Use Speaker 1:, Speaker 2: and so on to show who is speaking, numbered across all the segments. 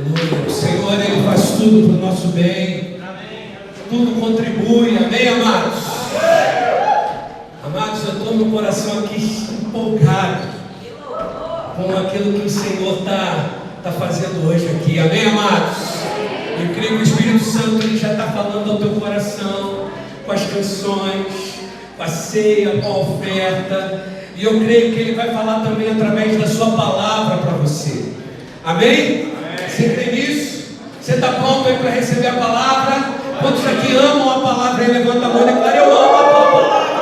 Speaker 1: O Senhor, Ele faz tudo para o nosso bem. Tudo contribui. Amém, amados? Amados, eu estou no coração aqui empolgado com aquilo que o Senhor está fazendo hoje aqui. Amém, amados? Eu creio que o Espírito Santo ele já está falando ao teu coração, com as canções, com a ceia, com a oferta. E eu creio que Ele vai falar também através da sua palavra para você. Amém? Você crê nisso? Você está pronto aí para receber a palavra? Quantos aqui amam a palavra? Aí levanta a mão e declara: eu amo a tua palavra.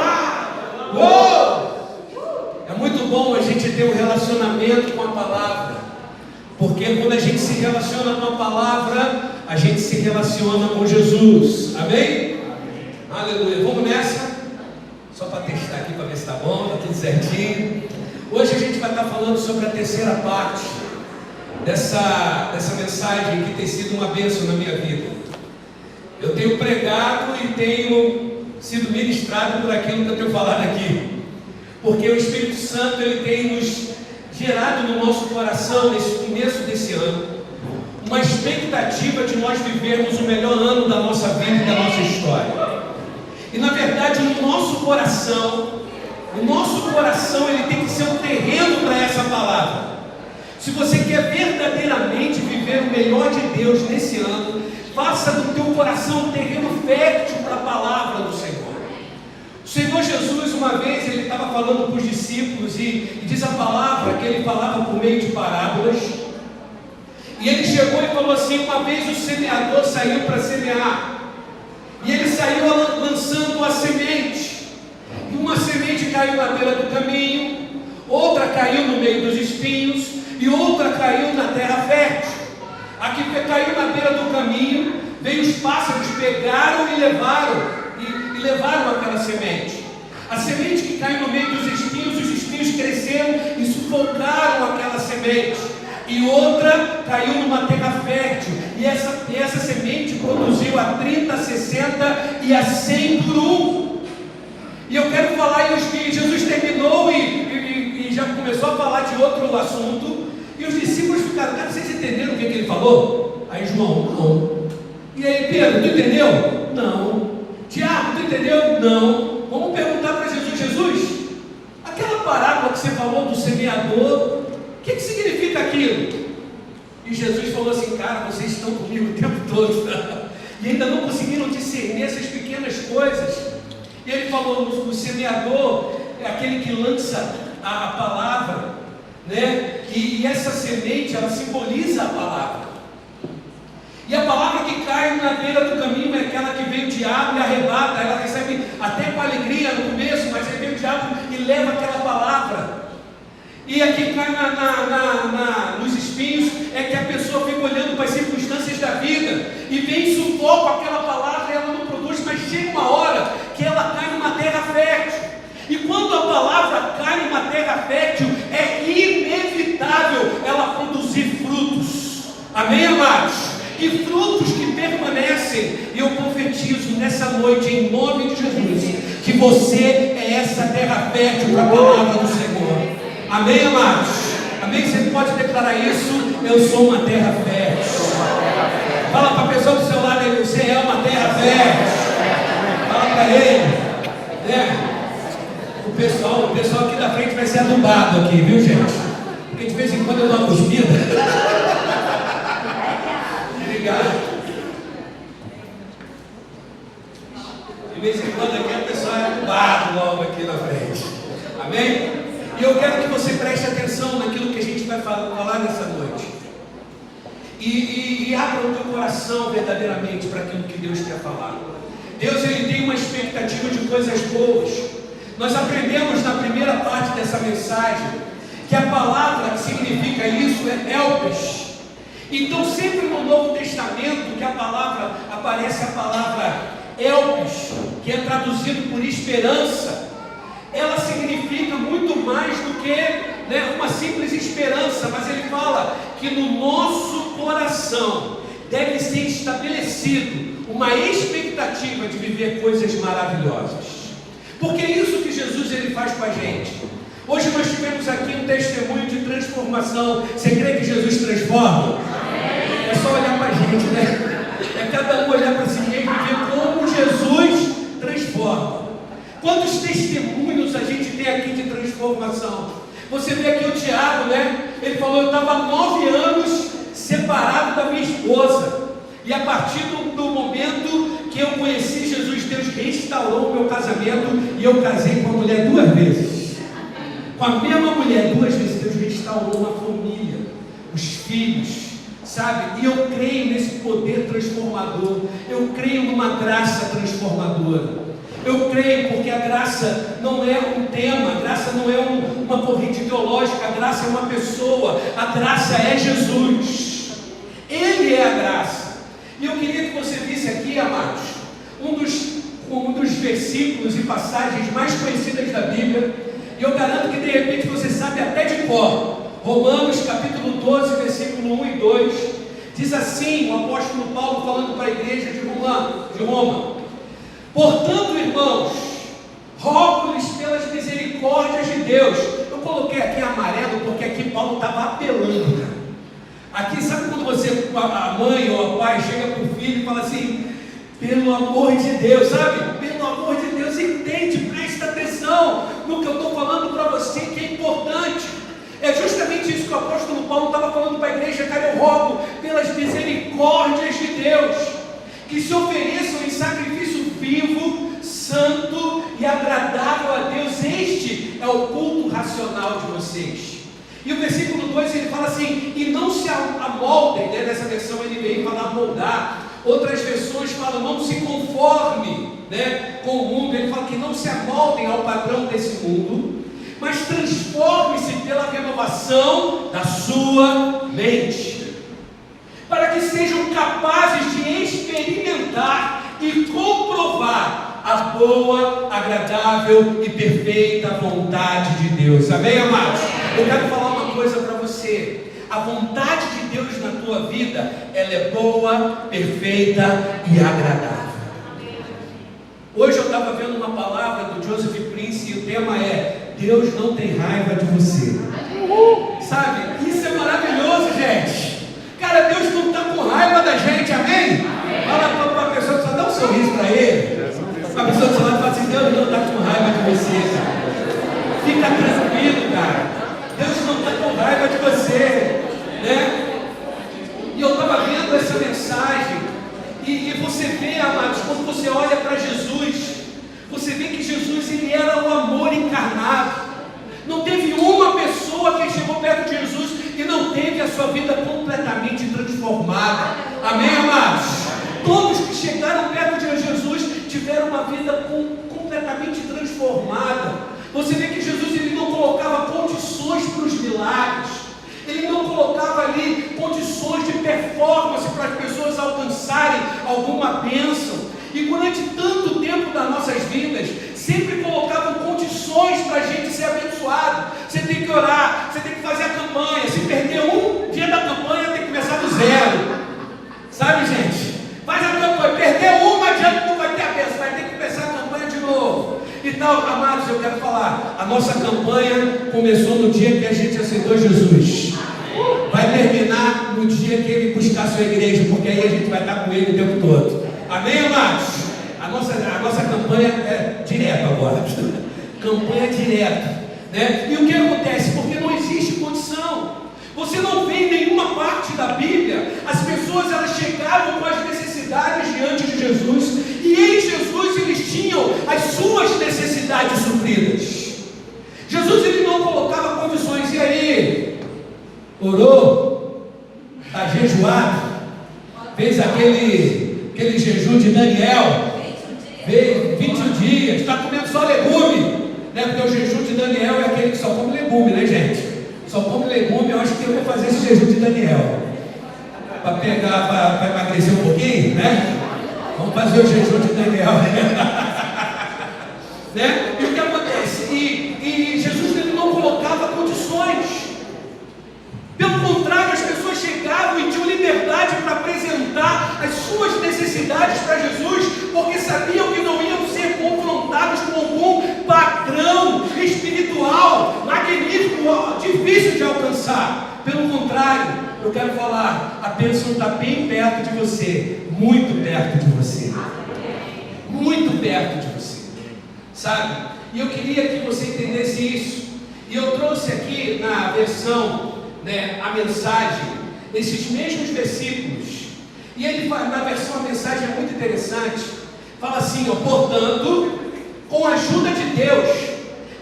Speaker 1: Uou! É muito bom a gente ter um relacionamento com a palavra, porque quando a gente se relaciona com a palavra, a gente se relaciona com Jesus. Amém? Aleluia. Vamos nessa? Só para testar aqui, para ver se está bom, está tudo certinho. Hoje a gente vai estar falando sobre a terceira parte dessa mensagem que tem sido uma bênção na minha vida. Eu tenho pregado e tenho sido ministrado por aquilo que eu tenho falado aqui, porque o Espírito Santo ele tem nos gerado no nosso coração, nesse começo desse ano, uma expectativa de nós vivermos o melhor ano da nossa vida e da nossa história. E na verdade o nosso coração ele tem que ser um terreno para essa palavra. Se você quer verdadeiramente viver o melhor de Deus nesse ano, faça do teu coração um terreno fértil para a palavra do Senhor. O Senhor Jesus, uma vez, ele estava falando para os discípulos e diz a palavra que ele falava por meio de parábolas. E ele chegou e falou assim: uma vez o semeador saiu para semear, e ele saiu lançando a semente, e uma semente caiu na beira do caminho, outra caiu no meio dos espinhos, e outra caiu na terra fértil. A que caiu na beira do caminho, veio os pássaros, pegaram e levaram aquela semente. A semente que caiu no meio dos espinhos, os espinhos cresceram e sufocaram aquela semente. E outra caiu numa terra fértil, e essa semente produziu a 30, a 60 e a 100 por um. E eu quero falar isso que Jesus terminou e já começou a falar de outro assunto. E os discípulos ficaram: cara, vocês entenderam o que ele falou? Aí João: não. E aí Pedro: tu entendeu? Não. Tiago: tu entendeu? Não. Vamos perguntar para Jesus: Jesus, aquela parábola que você falou do semeador, o que significa aquilo? E Jesus falou assim: cara, vocês estão comigo o tempo todo, tá? E ainda não conseguiram discernir essas pequenas coisas. E ele falou: o semeador é aquele que lança a palavra, né? E essa semente, ela simboliza a palavra. E a palavra que cai na beira do caminho é aquela que vem o diabo e arrebata. Ela recebe até com alegria no começo, mas aí vem o diabo e leva aquela palavra. E a que cai nos espinhos é que a pessoa fica olhando para as circunstâncias da vida e vem sufoco aquela palavra e ela não produz, mas chega uma hora que ela cai numa terra fértil. E quando a palavra cai numa terra fértil, é inevitável ela produzir frutos. Amém, amados? E frutos que permanecem. E eu profetizo nessa noite, em nome de Jesus, que você é essa terra fértil para a palavra do Senhor. Amém, amados? Amém? Você pode declarar isso: eu sou uma terra fértil. Fala para a pessoa do seu lado aí: você é uma terra fértil. Fala para ele, né? O pessoal aqui da frente vai ser adubado aqui, viu, gente? Porque de vez em quando eu dou uma cuspida. Obrigado. De vez em quando aqui a pessoa é adubado logo aqui na frente. Amém? E eu quero que você preste atenção naquilo que a gente vai falar nessa noite. E abra o teu coração verdadeiramente para aquilo que Deus quer falar. Deus, Ele tem uma expectativa de coisas boas. Nós aprendemos na primeira parte dessa mensagem que a palavra que significa isso é Elpis. Então sempre no Novo Testamento que a palavra aparece, a palavra Elpis, que é traduzido por esperança, ela significa muito mais do que, né, uma simples esperança. Mas ele fala que no nosso coração deve ser estabelecido uma expectativa de viver coisas maravilhosas. Porque é isso que Jesus ele faz com a gente. Hoje nós tivemos aqui um testemunho de transformação. Você crê que Jesus transforma? Amém. gente, né? É cada um olhar para si mesmo e ver como Jesus transforma. Quantos testemunhos a gente tem aqui de transformação? Você vê aqui o Tiago, né? Ele falou: eu estava 9 anos separado da minha esposa. E a partir do momento que eu conheci Jesus, Deus restaurou o meu casamento. E eu casei com a mulher 2 vezes. Com a mesma mulher 2 vezes, Deus restaurou uma família, os filhos, sabe? E eu creio nesse poder transformador. Eu creio numa graça transformadora. Eu creio porque a graça não é um tema, a graça não é uma corrente ideológica, a graça é uma pessoa, a graça é Jesus. Ele é a graça. E eu queria que você visse aqui, amados, um dos versículos e passagens mais conhecidas da Bíblia, e eu garanto que de repente você sabe até de cor. Romanos capítulo 12, versículo 1 e 2, diz assim, o apóstolo Paulo falando para a igreja de Roma: portanto, irmãos, rogo-lhes pelas misericórdias de Deus. Eu coloquei aqui amarelo porque aqui Paulo estava apelando, cara. Aqui, sabe quando a mãe ou o pai chega para o filho e fala assim: pelo amor de Deus, sabe? Pelo amor de Deus, entende, presta atenção no que eu estou falando para você, que é importante. É justamente isso que o apóstolo Paulo estava falando para a igreja: cara, eu rogo pelas misericórdias de Deus, que se ofereçam em sacrifício vivo, santo e agradável a Deus. Este é o culto racional de vocês. E o versículo 2 ele fala assim: e não se amoldem, né? Nessa versão ele veio falar moldar. Outras versões falam: não se conforme, né, com o mundo. Ele fala que não se amoldem ao padrão desse mundo, mas transforme-se pela renovação da sua mente, para que sejam capazes de experimentar e comprovar a boa, agradável e perfeita vontade de Deus. Amém, amados? Eu quero falar uma coisa para você: a vontade de Deus na tua vida, ela é boa, perfeita e agradável. Hoje eu estava vendo uma palavra do Joseph Prince e o tema é: Deus não tem raiva de você. Sabe? Isso é maravilhoso, gente. Cara, Deus não está com raiva da gente, amém? Fala para a pessoa que só dá um sorriso para ele. A pessoa do seu lado fala assim: Deus não está com raiva de você, cara. Fica tranquilo, cara. Deus não está com raiva de você, né? E eu estava vendo essa mensagem e você vê, amados, quando você olha para Jesus, você vê que Jesus, ele era o amor encarnado. Não teve uma pessoa que chegou perto de Jesus e não teve a sua vida completamente transformada. Amém, amados? Todos que chegaram perto de Jesus tiveram uma vida completamente transformada. Você vê que Jesus, ele não colocava condições para os milagres. Ele não colocava ali condições de performance para as pessoas alcançarem alguma bênção. E durante tanto tempo das nossas vidas, sempre colocavam condições para a gente ser abençoado. Você tem que orar, você tem que fazer a campanha. Se perder um dia da campanha, tem que começar do zero. Sabe, gente? Faz a campanha, perder uma, adianta, não vai ter a bênção, vai ter que começar a campanha de novo. Então, amados, eu quero falar: a nossa campanha começou no dia que a gente aceitou Jesus. Vai terminar no dia que ele buscar a sua igreja, porque aí a gente vai estar com ele o tempo todo. Amém, amados? A nossa campanha é direta agora. Campanha direta, né? E o que acontece? Porque não existe condição. Você não vê em nenhuma parte da Bíblia as pessoas, elas chegavam com as necessidades diante de Jesus, e em Jesus eles tinham as suas necessidades supridas. Jesus, ele não colocava condições. E aí? Orou? Está jejuado? Fez aquele jejum de Daniel? Veio 21 dias, está comendo só legume, né? Porque o jejum de Daniel é aquele que só come legume, né, gente? Só come legume. Eu acho que eu vou fazer esse jejum de Daniel para emagrecer um pouquinho, né? Vamos fazer o jejum de Daniel. Né? E o que acontece? E Jesus, ele não colocava condições. Pelo contrário, as pessoas chegavam e tinham liberdade para apresentar as suas necessidades para Jesus, porque sabiam que não iam ser confrontados com algum padrão espiritual magnífico, difícil de alcançar. Pelo contrário, eu quero falar, a bênção está bem perto de você, muito perto de você, muito perto de você, sabe? E eu queria que você entendesse isso. E eu trouxe aqui na versão, a mensagem, esses mesmos versículos. E ele na versão a mensagem é muito interessante. Fala assim, portanto, com a ajuda de Deus,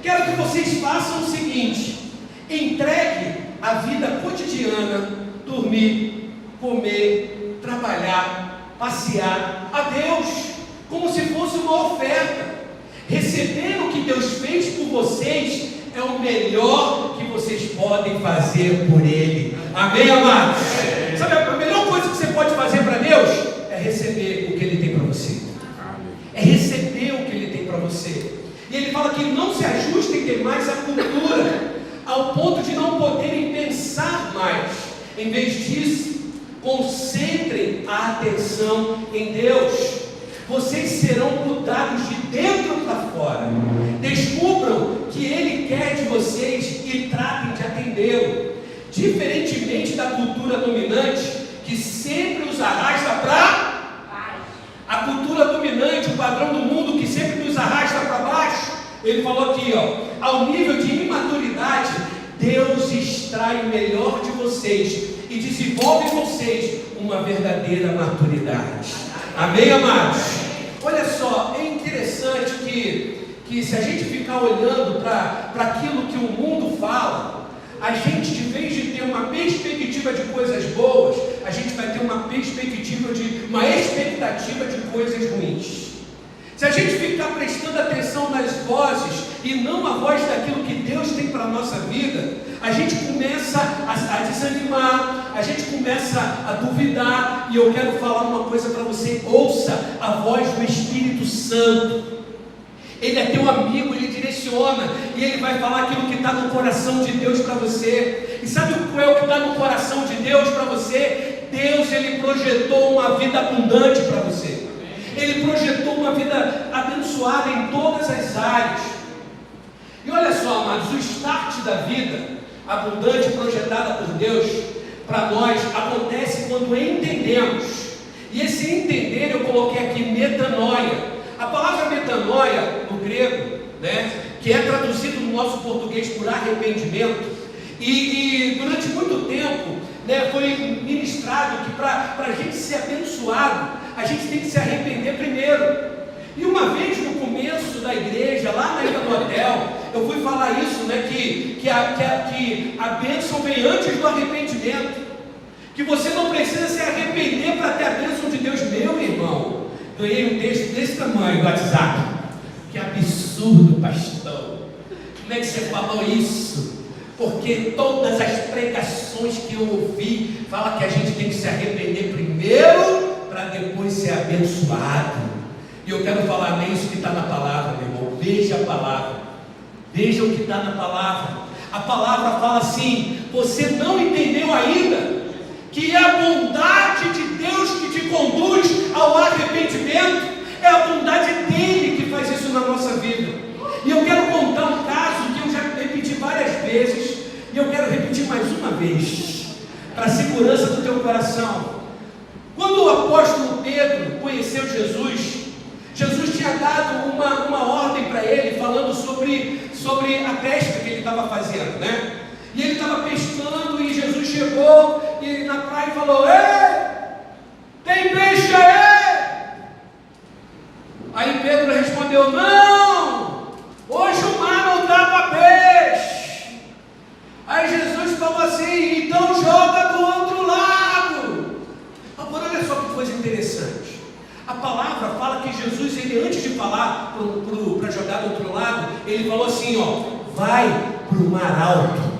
Speaker 1: quero que vocês façam o seguinte: entregue a vida cotidiana, dormir, comer, trabalhar, passear a Deus, como se fosse uma oferta. Receber o que Deus fez por vocês é o melhor que vocês podem fazer por Ele. Amém, amados? Sabe, a melhor coisa que você pode fazer para Deus é receber o que Ele tem para você. É receber o que Ele tem para você. E Ele fala que não se ajustem demais à cultura, ao ponto de não poderem pensar mais. Em vez disso, concentrem a atenção em Deus. Vocês serão mudados de dentro para fora. Descubram que Ele quer de vocês e tratem de atendê-lo. Diferentemente da cultura dominante, que sempre os arrasta para a cultura dominante, o padrão do mundo que sempre nos arrasta para baixo. Ele falou aqui, ao nível de imaturidade, Deus extrai o melhor de vocês e desenvolve em vocês uma verdadeira maturidade. Amém, amados? Olha só, é interessante que se a gente ficar olhando para aquilo que o mundo fala, a gente, de vez de ter uma perspectiva de coisas boas, a gente vai ter uma expectativa de coisas ruins. Se a gente ficar prestando atenção nas vozes e não a voz daquilo que Deus tem para a nossa vida, a gente começa a desanimar, a gente começa a duvidar. E eu quero falar uma coisa para você: ouça a voz do Espírito Santo. Ele é teu amigo, ele direciona, e ele vai falar aquilo que está no coração de Deus para você. E sabe qual é o que está no coração de Deus para você? Deus, ele projetou uma vida abundante para você. Ele projetou uma vida abençoada em todas as áreas. E olha só, amados, o start da vida abundante projetada por Deus para nós acontece quando entendemos. E esse entender eu coloquei aqui metanoia. A palavra metanoia no grego, que é traduzido no nosso português por arrependimento, e durante muito tempo foi ministrado que para a gente ser abençoado, a gente tem que se arrepender primeiro. E uma vez no começo da igreja, lá na Ilha do Hotel, eu fui falar isso, que a bênção vem antes do arrependimento, que você não precisa se arrepender para ter a bênção de Deus. Meu irmão, ganhei um texto desse tamanho do WhatsApp. Que absurdo, pastor. Como é que você falou isso? Porque todas as pregações que eu ouvi falam que a gente tem que se arrepender primeiro para depois ser abençoado. E eu quero falar nisso que está na palavra, meu irmão. Veja a palavra. Veja o que está na palavra. A palavra fala assim: você não entendeu ainda que é a bondade de Deus que te conduz ao arrependimento. É a bondade dele que faz isso na nossa vida. E eu quero contar um caso que eu já repeti várias vezes, e eu quero repetir mais uma vez, para a segurança do teu coração. Quando o apóstolo Pedro conheceu Jesus, Jesus tinha dado uma ordem para ele, falando sobre a pesca que ele estava fazendo, E ele estava pescando, e Jesus chegou e na praia falou: ei, tem peixe aí? Aí Pedro respondeu: não, hoje o mar não dá para peixe. Aí Jesus falou assim: então joga do outro lado. Agora olha só que coisa interessante. A palavra fala que Jesus, ele antes de falar para jogar do outro lado, ele falou assim: vai para o mar alto.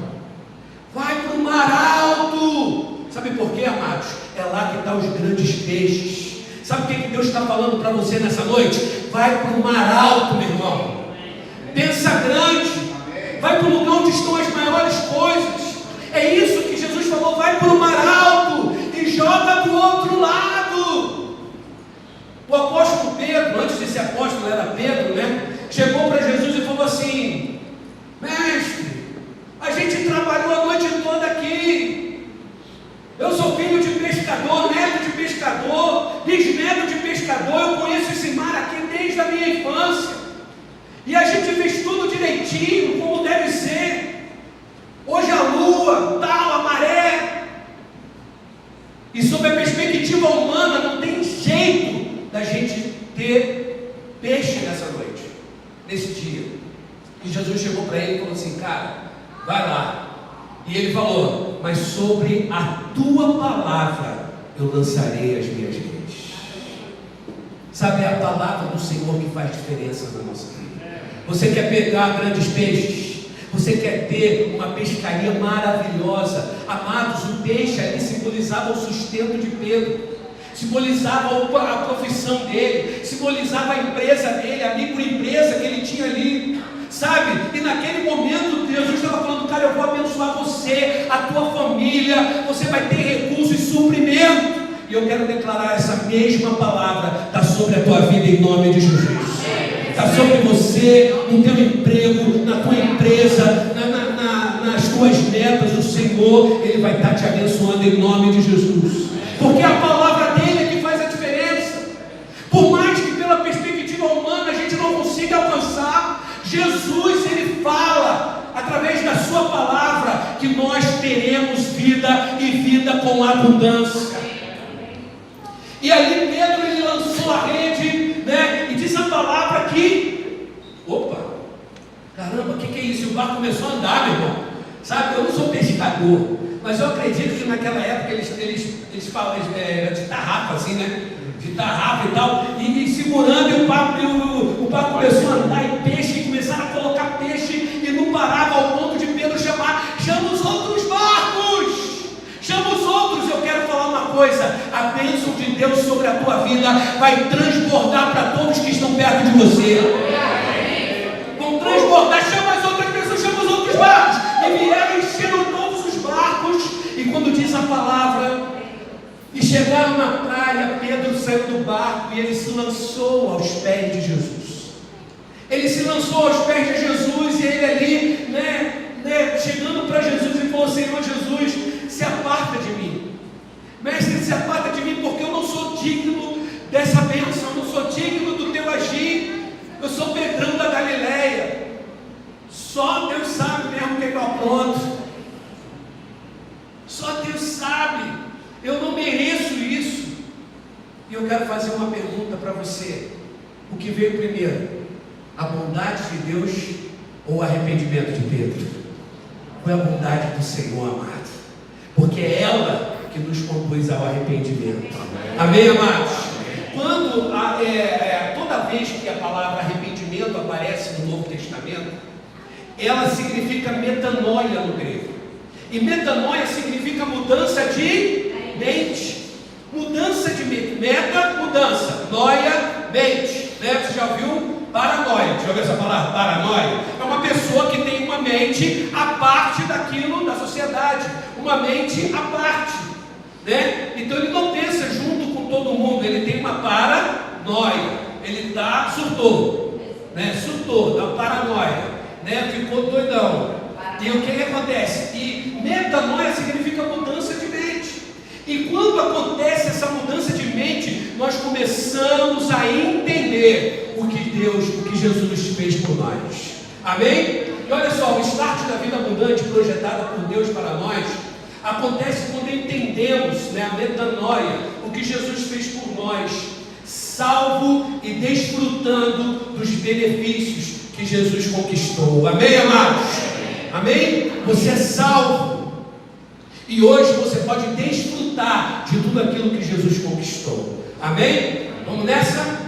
Speaker 1: Vai para o mar alto. Sabe por quê, amados? É lá que estão os grandes peixes. Sabe o que Deus está falando para você nessa noite? Vai para o mar alto, meu irmão. Pensa grande. Vai para o lugar onde estão as maiores coisas. É isso que Jesus falou: vai para o mar alto e joga do outro lado. O apóstolo Pedro, antes de ser apóstolo era Pedro, chegou para Jesus e falou assim: mestre, a gente trabalhou a noite toda aqui. Eu sou filho de pescador. sob a perspectiva humana, não tem jeito da gente ter peixe nessa noite, nesse dia. E Jesus chegou para ele e falou assim: cara, vai lá. E ele falou: mas sobre a tua palavra eu lançarei as minhas redes. Sabe, é a palavra do Senhor que faz diferença na nossa vida. Você quer pegar grandes peixes? Você quer ter uma pescaria maravilhosa? Amados, o peixe ali simbolizava o sustento de Pedro, simbolizava a profissão dele, simbolizava a empresa dele, a microempresa que ele tinha ali, sabe? E naquele momento Jesus estava falando: cara, eu vou abençoar você, a tua família, você vai ter recursos e suprimento. E eu quero declarar essa mesma palavra, está sobre a tua vida em nome de Jesus. Está sobre você, no teu emprego, na tua empresa, nas tuas metas. O Senhor, Ele vai estar te abençoando em nome de Jesus, porque a palavra dele é que faz a diferença. Por mais que pela perspectiva humana a gente não consiga alcançar, Jesus, Ele fala através da sua palavra que nós teremos vida e vida com abundância. E ali Pedro, ele lançou a rede, né? E diz a palavra que, opa, caramba, o que é isso? E o barco começou a andar, meu irmão. Sabe, eu não sou pescador, mas eu acredito que naquela época eles falam de tarrafa, assim, né? De tarrafa e tal, e segurando, e o barco começou a andar, e peixe, e começaram a colocar peixe, e não parava ao ponto de Pedro chamar: chama os outros barcos! Chama os outros. Eu quero falar uma coisa: a bênção de Deus sobre a tua vida vai transbordar para todos que estão perto de você. Vão transbordar. Chama as outras pessoas, chama os outros barcos. E vieram, encheram todos os barcos. E quando diz a palavra, e chegaram na praia, Pedro saiu do barco e ele se lançou aos pés de Jesus. Ele se lançou aos pés de Jesus, e ele ali, chegando para Jesus, e falou: Senhor Jesus, se aparta de mim, mestre, se aparta de mim, porque eu não sou digno dessa bênção, eu não sou digno do teu agir. Eu sou Pedrão da Galileia, só Deus sabe mesmo o que eu apronto, só Deus sabe, eu não mereço isso. E eu quero fazer uma pergunta para você: o que veio primeiro, a bondade de Deus ou o arrependimento de Pedro? Foi a bondade do Senhor, amado, porque é ela que nos conduz ao arrependimento. Amém, amados? Quando toda vez que a palavra arrependimento aparece no Novo Testamento, ela significa metanoia no grego. E metanoia significa mudança de mente. Mudança de mente. Meta, mudança. Noia, mente. Né? Você já ouviu? Paranoia. Deixa eu ver essa palavra, paranoia. É uma pessoa que tem uma mente à parte daquilo, da sociedade. Uma mente à parte, né? Então ele não pensa junto com todo mundo. Ele tem uma paranoia. Ele surtou, né? Surtou, dá paranoia, né? Ficou doidão. E o que acontece? E metanoia significa mudança de mente. E quando acontece essa mudança de mente, nós começamos a entender o que Jesus fez por nós. Amém? E olha só, o start da vida abundante projetada por Deus para nós acontece quando entendemos, a metanoia, o que Jesus fez por nós, salvo e desfrutando dos benefícios que Jesus conquistou. Amém, amados? Amém? Você é salvo. E hoje você pode desfrutar de tudo aquilo que Jesus conquistou. Amém? Vamos nessa?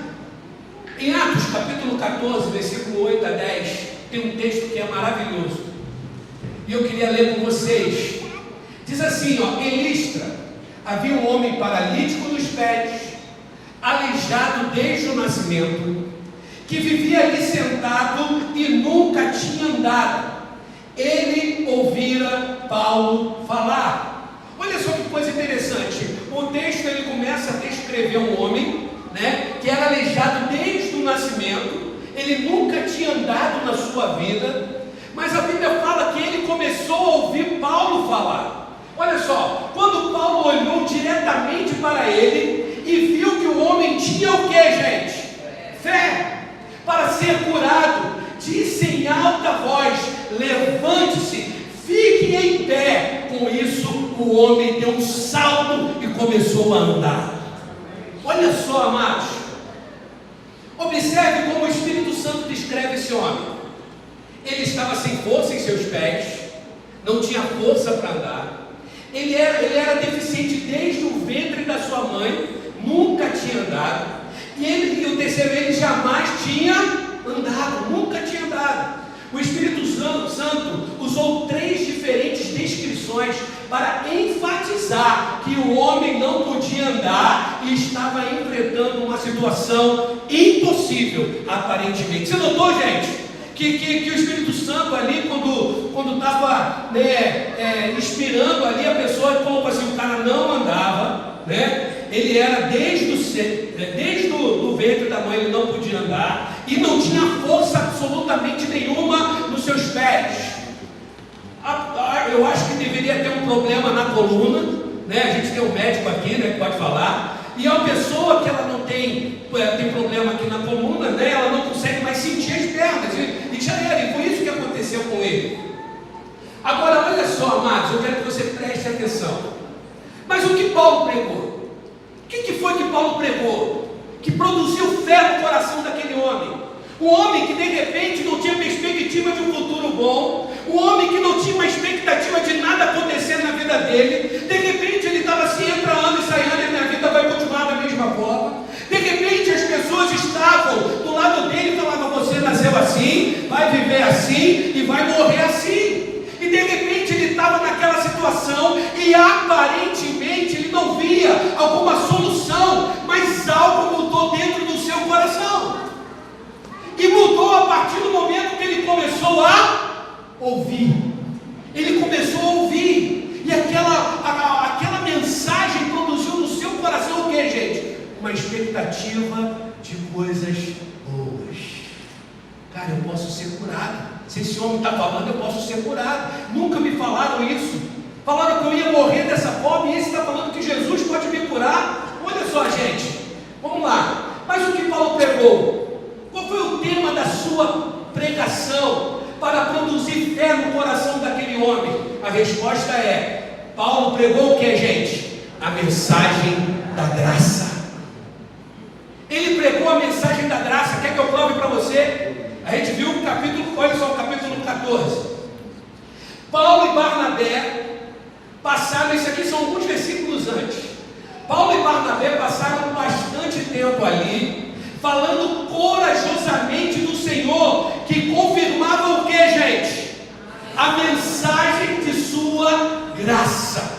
Speaker 1: Em Atos capítulo 14, versículo 8 a 10, tem um texto que é maravilhoso. E eu queria ler com vocês. Diz assim, em Listra havia um homem paralítico dos pés, aleijado desde o nascimento, que vivia ali sentado e nunca tinha andado. Ele ouvira Paulo falar. Olha só que coisa interessante. O texto ele começa a descrever um homem, que era aleijado desde o nascimento. Ele nunca tinha andado na sua vida, mas a Bíblia fala que ele começou a ouvir Paulo falar. Olha só, quando Paulo olhou diretamente para ele e viu que o homem tinha o que, gente? Fé para ser curado, disse em alta voz: levante-se, fique em pé. Com isso, o homem deu um salto e começou a andar. Olha só, amados, observe como o Espírito Santo descreve esse homem. Ele estava sem força em seus pés, não tinha força para andar, ele era deficiente desde o ventre da sua mãe, nunca tinha andado, e o terceiro, ele jamais tinha andado, nunca tinha andado. O Espírito Santo usou 3 diferentes descrições para enfatizar que o homem não podia andar e estava enfrentando uma situação impossível, aparentemente. Você notou, gente? Que o Espírito Santo ali, quando estava inspirando ali a pessoa, como assim, o cara não andava, né? Ele era desde o ventre da mãe, ele não podia andar e não tinha força absolutamente nenhuma nos seus pés. Eu acho que deveria ter um problema na coluna, né? A gente tem um médico aqui, né, que pode falar. E é uma pessoa que ela não tem problema aqui na coluna, né? Ela não consegue mais sentir as pernas. E já era, e foi isso que aconteceu com ele. Agora, olha só, amados, eu quero que você preste atenção. Mas o que Paulo pregou? O que foi que Paulo pregou? Que produziu fé no coração daquele homem. O homem que de repente não tinha perspectiva de um futuro bom, o homem que não tinha uma expectativa de nada acontecer na vida dele, de repente ele estava se entrando e saindo, e minha vida vai continuar da mesma forma. De repente as pessoas estavam do lado dele e falavam: você nasceu assim, vai viver assim e vai morrer assim. E de repente ele estava naquela situação e aparentemente ele não via alguma solução, mas algo mudou dentro do seu coração. E mudou a partir do momento que ele começou a ouvir. Ele começou a ouvir. E aquela mensagem produziu no seu coração o que, gente? Uma expectativa de coisas boas. Cara, eu posso ser curado. Se esse homem está falando, eu posso ser curado. Nunca me falaram isso. Falaram que eu ia morrer dessa forma, e esse está falando que Jesus pode me curar. Olha só, gente. Vamos lá. Mas o que Paulo pregou? Qual foi o tema da sua pregação para produzir fé no coração daquele homem? A resposta é: Paulo pregou o que, gente? A mensagem da graça. Ele pregou a mensagem da graça. Quer que eu prove para você? A gente viu o capítulo, olha só o capítulo 14. Paulo e Barnabé passaram, isso aqui são alguns versículos antes. Paulo e Barnabé passaram bastante tempo ali, falando corajosamente do Senhor, que confirmava o que, gente? A mensagem de sua graça,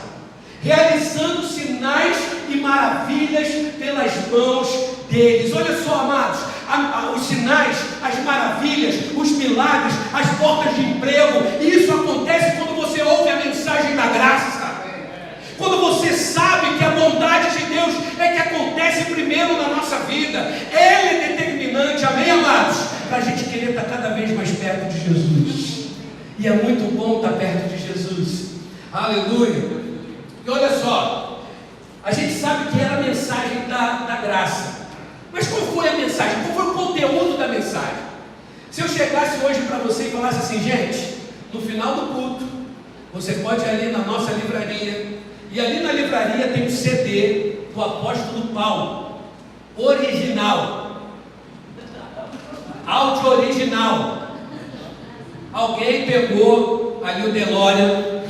Speaker 1: realizando sinais e maravilhas pelas mãos deles. Olha só, amados, os sinais, as maravilhas, os milagres, as portas de emprego, isso acontece quando você ouve a mensagem da graça. Quando você sabe que a bondade de Deus é que acontece primeiro na nossa vida. Ela é determinante, amém, amados? Para a gente querer estar cada vez mais perto de Jesus. E é muito bom estar perto de Jesus. Aleluia. E olha só, a gente sabe que era a mensagem da graça. Mas qual foi a mensagem? Qual foi o conteúdo da mensagem? Se eu chegasse hoje para você e falasse assim: gente, no final do culto, você pode ir ali na nossa livraria, e ali na livraria tem um CD do apóstolo Paulo, original, áudio original. Alguém pegou ali o DeLorean,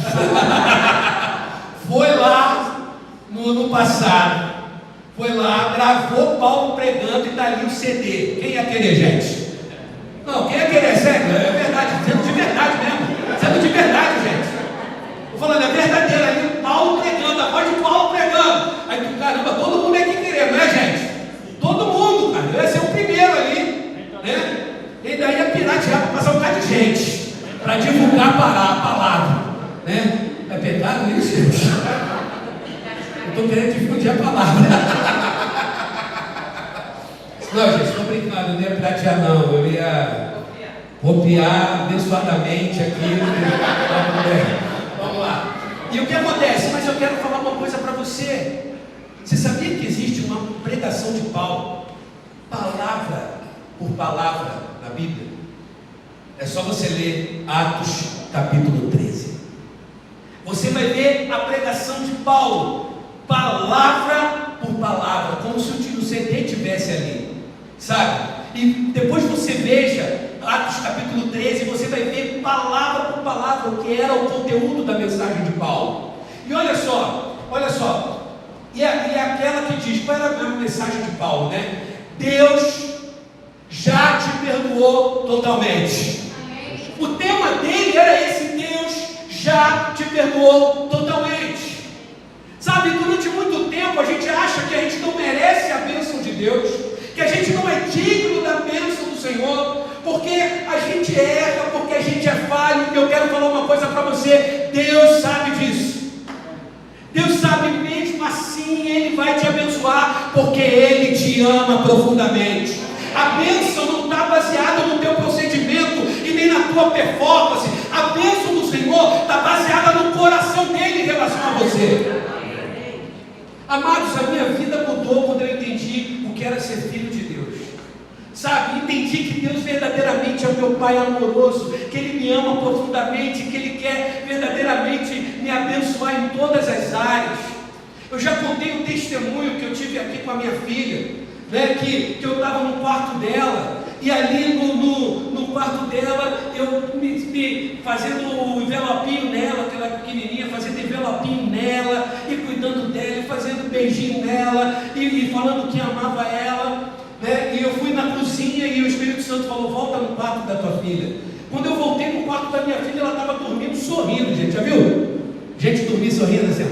Speaker 1: foi lá no passado, foi lá, gravou Paulo pregando e está ali o CD. Quem ia querer, gente? Não, quem ia querer? Sério, é verdade, sendo de verdade mesmo, sendo de verdade, gente. Estou falando, é verdadeiro, ali Paulo pregando, a voz de Paulo pregando. Aí tu, caramba, todo mundo é que querer, não é, gente? Todo mundo, cara, eu ia ser o primeiro ali, né? E daí ia piratear para passar um bocado de gente, para divulgar a palavra, né? É pecado isso, gente? Eu estou querendo difundir a palavra. Não, gente, estou brincando, eu não ia piratear não, eu ia copiar abençoadamente aqui. Vamos lá. E o que acontece? Mas eu quero falar uma coisa para você. Você sabia que existe uma pregação de Paulo, palavra por palavra, na Bíblia? É só você ler Atos capítulo 13. Você vai ver a pregação de Paulo, palavra por palavra, como se o CD estivesse ali, sabe? E depois você veja Atos capítulo 13, você vai ver palavra por palavra o que era o conteúdo da mensagem de Paulo. E olha só, e é aquela que diz, qual era a mensagem de Paulo, né? Deus já te perdoou totalmente. O tema dele era esse: Deus já te perdoou totalmente. Sabe, durante muito tempo a gente acha que a gente não merece a bênção de Deus, que a gente não é digno da bênção do Senhor, porque a gente erra, porque a gente é falho. E eu quero falar uma coisa para você: Deus sabe disso. Deus sabe, mesmo assim Ele vai te abençoar, porque Ele te ama profundamente. A bênção não está baseada no teu procedimento e nem na tua performance. A bênção do Senhor está baseada no coração dele em relação a você. Amados, a minha vida mudou quando eu entendi o que era ser filho de Deus. Sabe, entendi que Deus verdadeiramente é o meu Pai amoroso, que Ele me ama profundamente, que Ele quer verdadeiramente me abençoar em todas as áreas. Eu já contei um testemunho que eu tive aqui com a minha filha, né, que eu estava no quarto dela, e ali no quarto dela, eu me fazendo o envelopinho nela, que ela era pequenininha, fazendo envelopinho nela, e cuidando dela, e fazendo beijinho nela, e falando que amava ela, né? E eu fui na cozinha e o Espírito Santo falou: volta no quarto da tua filha. Quando eu voltei no quarto da minha filha, ela estava dormindo sorrindo, gente, já viu? Gente dormir sorrindo assim.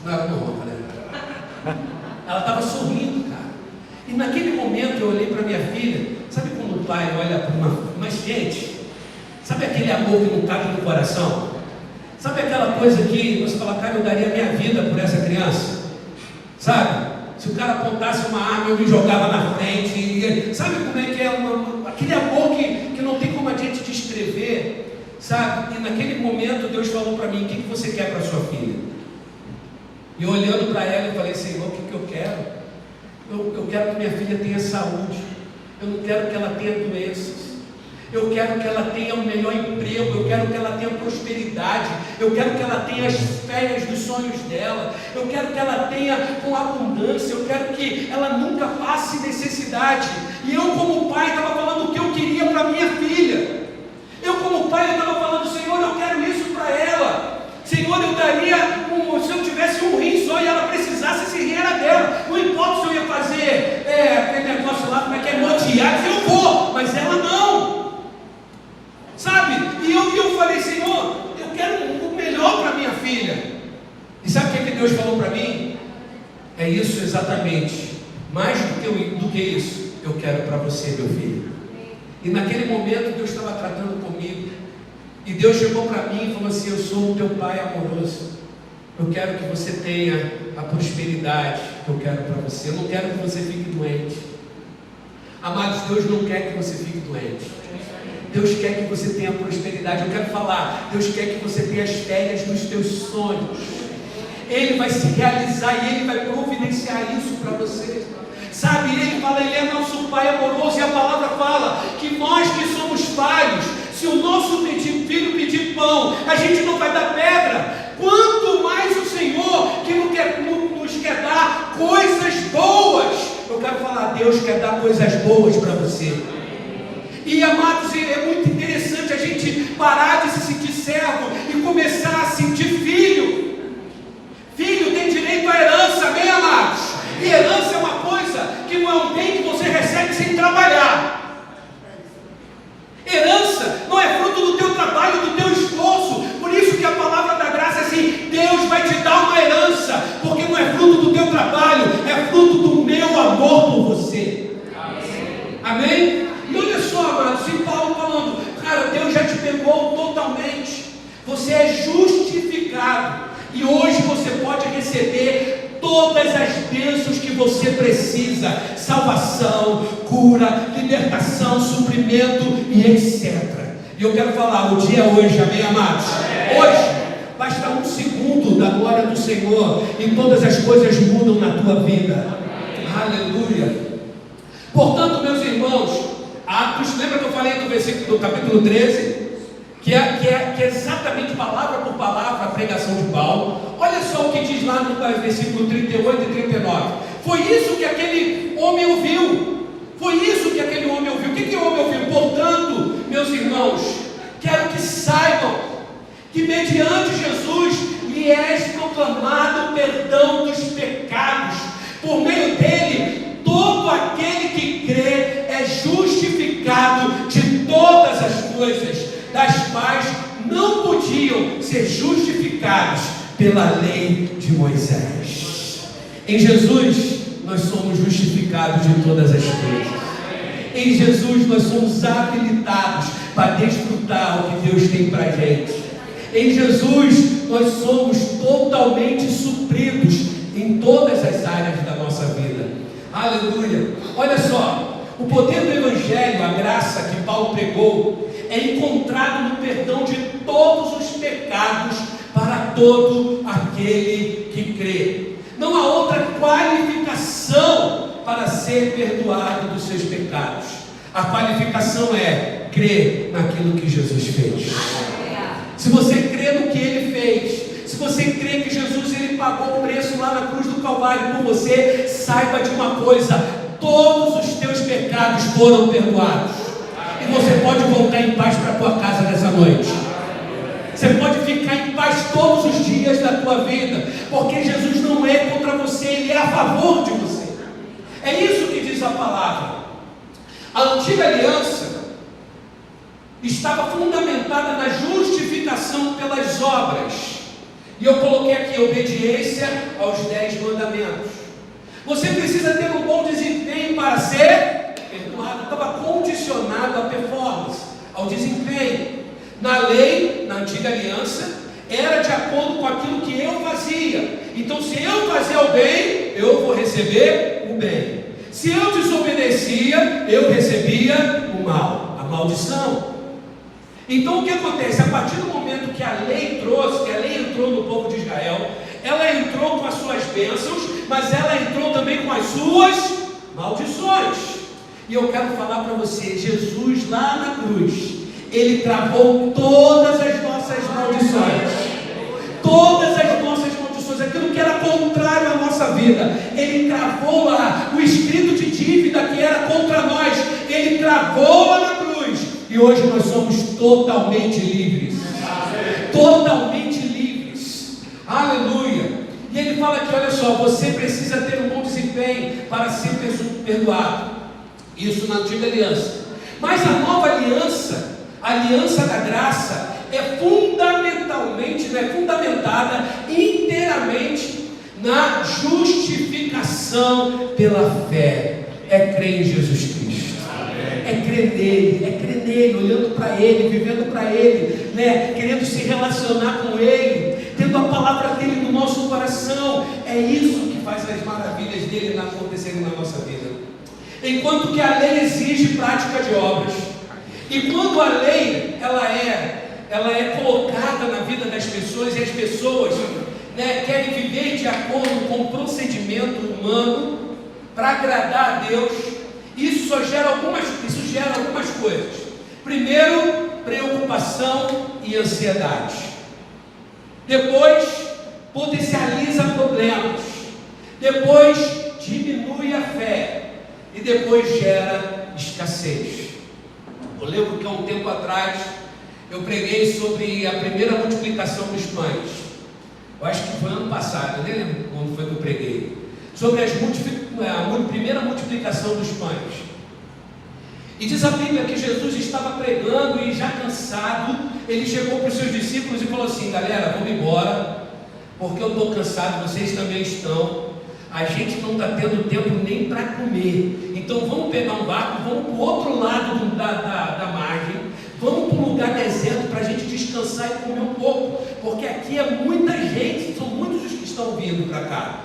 Speaker 1: Não era normal, né? Ela estava sorrindo, cara. E naquele momento eu olhei para minha filha. Sabe quando o pai olha para mas gente, sabe aquele amor que não cabe no coração? Sabe aquela coisa que você fala: cara, eu daria minha vida por essa criança? Sabe? Se o cara apontasse uma arma, eu me jogava na frente. E, sabe como é que é? Aquele amor que não tem como a gente descrever, sabe? E naquele momento Deus falou para mim: o que você quer para sua filha? E olhando para ela, eu falei: Senhor, o que eu quero? Eu quero que minha filha tenha saúde. Eu não quero que ela tenha doenças. Eu quero que ela tenha um melhor emprego. Eu quero que ela tenha prosperidade. Eu quero que ela tenha as férias dos sonhos dela. Eu quero que ela tenha com abundância. Eu quero que ela nunca passe necessidade. E eu, como pai, estava falando o que eu queria para minha filha. Eu, como pai, estava falando: Senhor, eu quero isso para ela. Senhor, eu daria se eu tivesse um rim só e ela precisasse, esse rim era dela. Não importa se eu ia fazer aquele negócio lá, como é que é, hemodiálise, eu vou, mas ela não. Sabe? E eu falei: Senhor, eu quero o melhor para minha filha. E sabe o que Deus falou para mim? É isso exatamente. Mais do que isso, eu quero para você, meu filho. E naquele momento Deus estava tratando comigo. E Deus chegou para mim e falou assim: eu sou o teu pai amoroso. Eu quero que você tenha a prosperidade que eu quero para você. Eu não quero que você fique doente. Amados, Deus não quer que você fique doente. Deus quer que você tenha prosperidade. Eu quero falar: Deus quer que você tenha as férias dos teus sonhos. Ele vai se realizar e Ele vai providenciar isso para você. Sabe, Ele fala: Ele é nosso Pai amoroso. E a palavra fala que nós que somos pais, se o nosso filho pedir pão, a gente não vai dar pedra. Quanto mais o Senhor que nos quer dar coisas boas. Eu quero falar: Deus quer dar coisas boas para você. E, amados, é muito interessante a gente parar de se sentir servo e começar a sentir filho. Filho tem direito à herança, amém, amados? E herança é uma coisa que não é um bem que você recebe sem trabalhar. Herança não é fruto do teu trabalho, do teu esforço. Por isso que a palavra da graça é assim: Deus vai te dar uma herança, porque não é fruto do teu trabalho, é fruto do meu amor por você. Amém? E olha só, amados, e Paulo falando: cara, Deus já te perdoou totalmente. Você é justificado. E hoje você pode receber todas as bênçãos que você precisa: salvação, cura, libertação, suprimento e etc. E eu quero falar: o dia é hoje, amém, amados? Hoje basta um segundo da glória do Senhor e todas as coisas mudam na tua vida. Aleluia. Portanto, meus irmãos, Atos, lembra que eu falei do versículo do capítulo 13? que é exatamente palavra por palavra a pregação de Paulo. Olha só o que diz lá no versículo 38 e 39. Foi isso que aquele homem ouviu. Foi isso que aquele homem ouviu. O que o homem ouviu? Portanto, meus irmãos, quero que saibam que mediante Jesus lhe é proclamado o perdão dos pecados. Por meio dele, todo aquele que crê é justificado de todas as coisas, das quais não podiam ser justificados pela lei de Moisés. Em Jesus, nós somos justificados de todas as coisas. Em Jesus, nós somos habilitados para desfrutar o que Deus tem para a gente. Em Jesus, nós somos totalmente supridos em todas as áreas da nossa vida. Aleluia! Olha só, o poder do Evangelho, a graça que Paulo pregou, é encontrado no perdão de todos os pecados para todo aquele que crê. Não há outra qualificação para ser perdoado dos seus pecados. A qualificação é crer naquilo que Jesus fez. Se você crê no que Ele fez, se você crê que Jesus ele pagou o preço lá na cruz do Calvário por você, saiba de uma coisa: todos os teus pecados foram perdoados. E você pode voltar em paz para a tua casa nessa noite. Você pode ficar em paz todos os dias da tua vida, porque Jesus não é contra você, Ele é a favor de você. É isso que diz a palavra. A antiga aliança estava fundamentada na justificação pelas obras. E eu coloquei aqui obediência aos 10 mandamentos. Você precisa ter um bom desempenho para ser perdoado. Estava condicionado à performance, ao desempenho. Na lei, na antiga aliança, era de acordo com aquilo que eu fazia. Então, se eu fazia o bem, eu vou receber o bem. Se eu desobedecia, eu recebia o mal, a maldição. Então o que acontece? A partir do momento que a lei trouxe, que a lei entrou no povo de Israel, ela entrou com as suas bênçãos, mas ela entrou também com as suas maldições. E eu quero falar para você, Jesus lá na cruz, Ele travou todas as nossas maldições. Todas as nossas maldições, aquilo que era contrário à nossa vida, Ele travou lá. O escrito de dívida que era contra nós, Ele travou lá na cruz. E hoje nós somos totalmente livres. Totalmente livres. Aleluia. E ele fala aqui, olha só, você precisa ter um bom desempenho para ser perdoado. Isso na antiga aliança. Mas a nova aliança, a aliança da graça, é fundamentada inteiramente na justificação pela fé. É crer em Jesus Cristo. É crer nele, olhando para Ele, vivendo para Ele, né? Querendo se relacionar com Ele, tendo a palavra dEle no nosso coração. É isso que faz as maravilhas dEle acontecerem na nossa vida. Enquanto que a lei exige prática de obras, e quando a lei ela é colocada na vida das pessoas, e as pessoas, né, querem viver de acordo com o procedimento humano para agradar a Deus, isso gera algumas coisas. Primeiro, preocupação e ansiedade. Depois, potencializa problemas. Depois, diminui a fé. E depois gera escassez. Eu lembro que há um tempo atrás eu preguei sobre a primeira multiplicação dos pães. Eu acho que foi ano passado, eu nem lembro quando foi que eu preguei. Sobre a primeira multiplicação dos pães. E diz a Bíblia que Jesus estava pregando e já cansado, ele chegou para os seus discípulos e falou assim: galera, vamos embora, porque eu estou cansado, vocês também estão. A gente não está tendo tempo nem para comer. Então vamos pegar um barco, vamos para o outro lado da margem, vamos para um lugar deserto para a gente descansar e comer um pouco, porque aqui é muita gente, são muitos os que estão vindo para cá.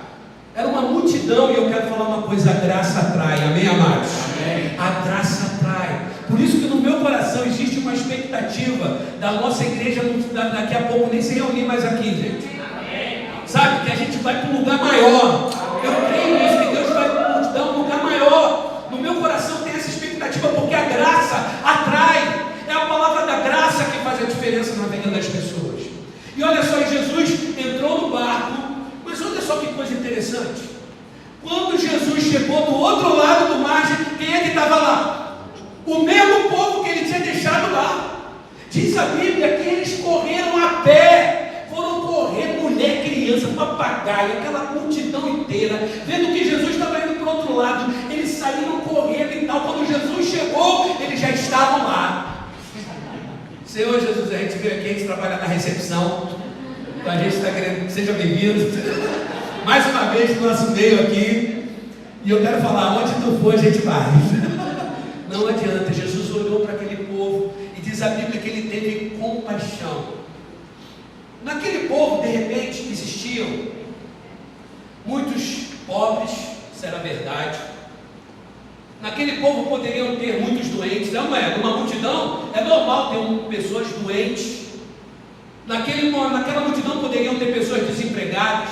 Speaker 1: Era uma multidão. E eu quero falar uma coisa: a graça atrai, amém, amados? Amém. A graça atrai. Por isso que no meu coração existe uma expectativa da nossa igreja daqui a pouco nem se reunir mais aqui, gente. Amém. Sabe, que a gente vai para um lugar maior. Eu creio nisso, que Deus vai nos dar um lugar maior. No meu coração tem essa expectativa, porque a graça atrai. É a palavra da graça que faz a diferença. interessante. Quando Jesus chegou do outro lado do mar, quem é que estava lá? O mesmo povo que ele tinha deixado lá. Diz a Bíblia que eles correram a pé. Foram correr, mulher, criança, papagaio, aquela multidão inteira, vendo que Jesus estava indo para o outro lado. Eles saíram correndo e tal. Quando Jesus chegou, eles já estavam lá. Senhor Jesus, a gente veio aqui, a gente trabalha na recepção. Então a gente está querendo que seja bem-vindo mais uma vez no nosso meio aqui. E eu quero falar, onde tu for a gente vai. Não adianta. Jesus olhou para aquele povo e diz a Bíblia que ele teve compaixão. Naquele povo, de repente, existiam muitos pobres, isso era verdade. Naquele povo poderiam ter muitos doentes, não é? Numa multidão é normal ter pessoas doentes. Naquela multidão poderiam ter pessoas desempregadas,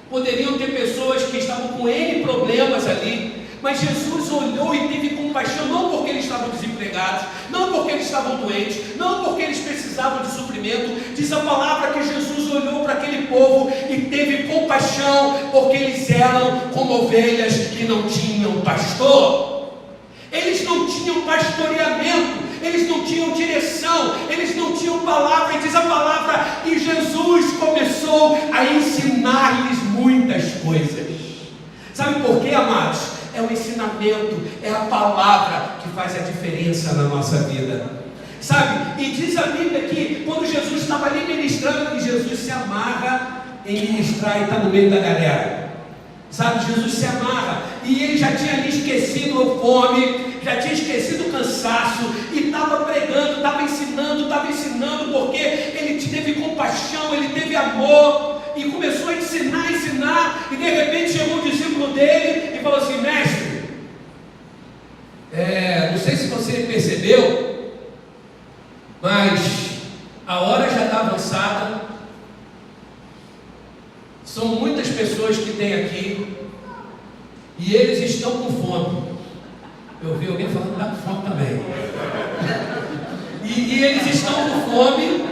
Speaker 1: poderiam ter pessoas que estavam com N problemas ali. Mas Jesus olhou e teve compaixão, não porque eles estavam desempregados, não porque eles estavam doentes, não porque eles precisavam de suprimento. Diz a palavra que Jesus olhou para aquele povo e teve compaixão, porque eles eram como ovelhas que não tinham pastor. Eles não tinham pastoreamento, eles não tinham direção, eles não tinham palavra. E diz a palavra que Jesus começou a ensinar-lhes muitas coisas. Sabe por quê, amados? É o ensinamento, é a palavra que faz a diferença na nossa vida. Sabe? E diz a Bíblia que quando Jesus estava ali ministrando, e Jesus se amarra em ministrar e está no meio da galera. Sabe? Jesus se amarra e ele já tinha ali esquecido a fome, já tinha esquecido o cansaço e estava pregando, estava ensinando porque ele teve compaixão, ele teve amor. E começou a ensinar, e de repente chegou um discípulo dele e falou assim: mestre, não sei se você percebeu, mas a hora já está avançada, são muitas pessoas que tem aqui, e eles estão com fome. Eu ouvi alguém falando que está com fome também. E eles estão com fome,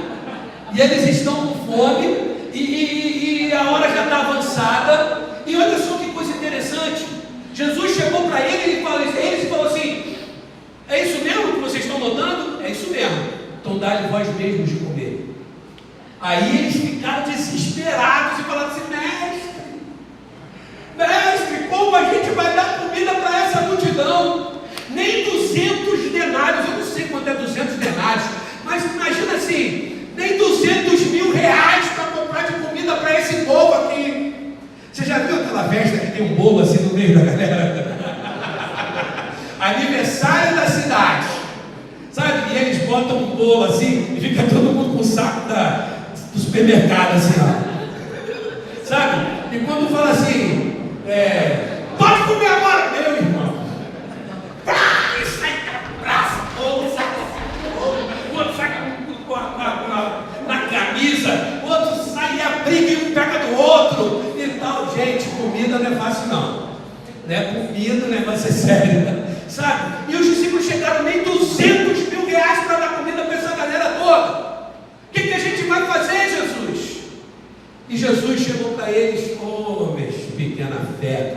Speaker 1: e a hora já está avançada. E olha só que coisa interessante. Jesus chegou para ele e falou assim: é isso mesmo que vocês estão notando? É isso mesmo. Então dá-lhe vós mesmos de comer. Aí eles ficaram desesperados e falaram assim: mestre, como a gente vai dar comida para essa multidão? Nem 200 denários, eu não sei quanto é 200 denários, mas imagina assim, nem 200 mil reais para comprar de comida para esse povo aqui. Você já viu aquela festa que tem um bolo assim no meio da galera? Aniversário da cidade, sabe? E eles botam um bolo assim e fica todo mundo com o saco do supermercado assim, ó. Sabe? E quando fala assim, pode comer agora, meu irmão. E sai com a braça, outro sai na camisa, outro sai e a briga e um pega do outro e tal. Gente, comida não é fácil não, né? Comida, o negócio é sério, sabe? E os discípulos chegaram nem 200 mil reais para dar comida para essa galera toda. O que a gente vai fazer, Jesus? E Jesus chegou para eles: homens, pequena fé,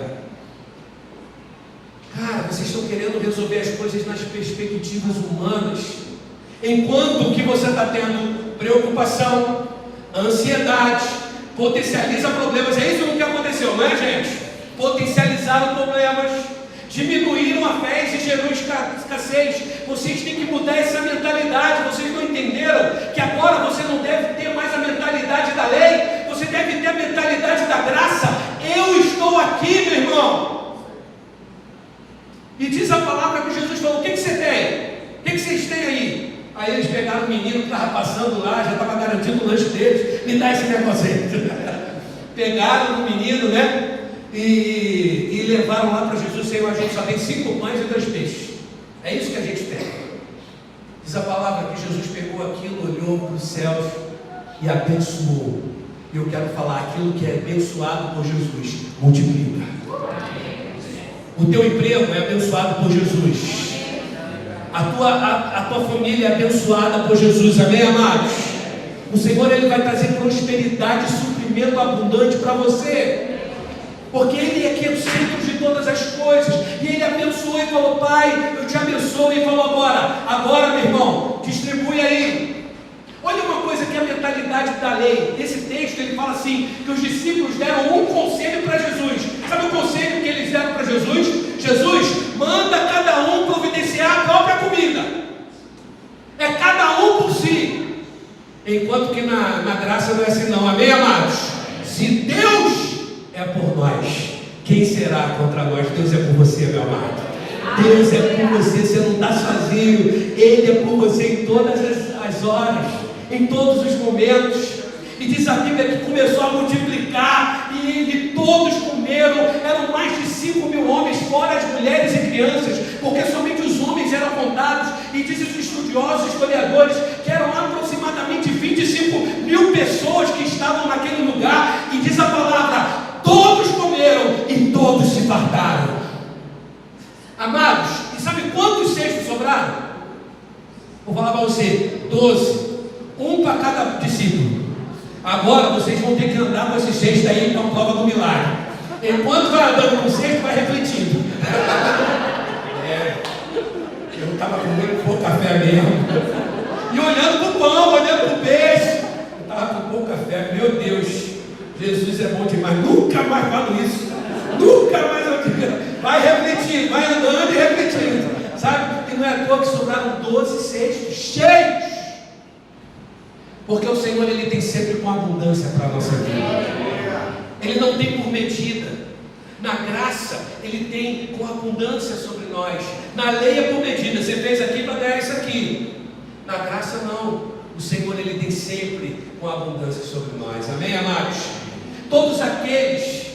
Speaker 1: cara, vocês estão querendo resolver as coisas nas perspectivas humanas, enquanto que você está tendo preocupação, ansiedade, potencializa problemas. É isso que aconteceu, não é, gente? Potencializaram problemas, diminuíram a fé e gerou escassez. Vocês têm que mudar essa mentalidade. Vocês não entenderam que agora você não deve ter mais a mentalidade da lei, você deve ter a mentalidade da graça. Eu estou aqui, meu irmão. E diz a palavra que Jesus falou: o que você tem? O que vocês têm aí? Aí eles pegaram o menino que estava passando lá, já estava garantindo o lanche deles. Me dá esse negócio aí. Pegaram o menino, né? E levaram lá para Jesus. Senhor, a gente só tem 5 pães e 2 peixes. É isso que a gente tem. Diz a palavra que Jesus pegou aquilo, olhou para os céus e abençoou. E eu quero falar: aquilo que é abençoado por Jesus, multiplica. O teu emprego é abençoado por Jesus. A tua família é abençoada por Jesus. Amém, amados? O Senhor, Ele vai trazer prosperidade e suprimento abundante para você. assim, que os discípulos deram um conselho para Jesus. Sabe o conselho que eles deram para Jesus? Jesus, manda cada um providenciar a própria comida. É cada um por si. Enquanto que na graça não é assim não. Amém, amados? Se Deus é por nós, quem será contra nós? Deus é por você, meu amado. Deus é por você, você não está sozinho. Ele é por você em todas as horas, em todos os momentos. E diz a Bíblia que começou a multiplicar, e todos comeram. Eram mais de 5.000 homens, fora as mulheres e crianças, porque somente os homens eram contados. E dizem os estudiosos, historiadores, que eram aproximadamente 25.000 pessoas que estavam naquele lugar. E diz a palavra, todos comeram e todos se fartaram. Amados, e sabe quantos cestos sobraram? Vou falar para você, 12, um para cada discípulo. Agora vocês vão ter que andar com esse cesto aí para a prova do milagre. Enquanto vai andando com o cesto, vai refletindo. Eu estava comendo pouco café mesmo. E olhando para o pão, olhando para o peixe. Eu estava com pouco café. Meu Deus, Jesus é bom demais. Nunca mais falo isso. Nunca mais eu digo. Vai refletindo, vai andando e refletindo. Sabe? E não é à toa que sobraram 12 cestos cheios. Porque o Senhor, Ele tem sempre com abundância para a nossa vida. Ele não tem por medida. Na graça, Ele tem com abundância sobre nós. Na lei é por medida. Você fez aqui para ganhar isso aqui. Na graça não. O Senhor, Ele tem sempre com abundância sobre nós. Amém, amados? Todos aqueles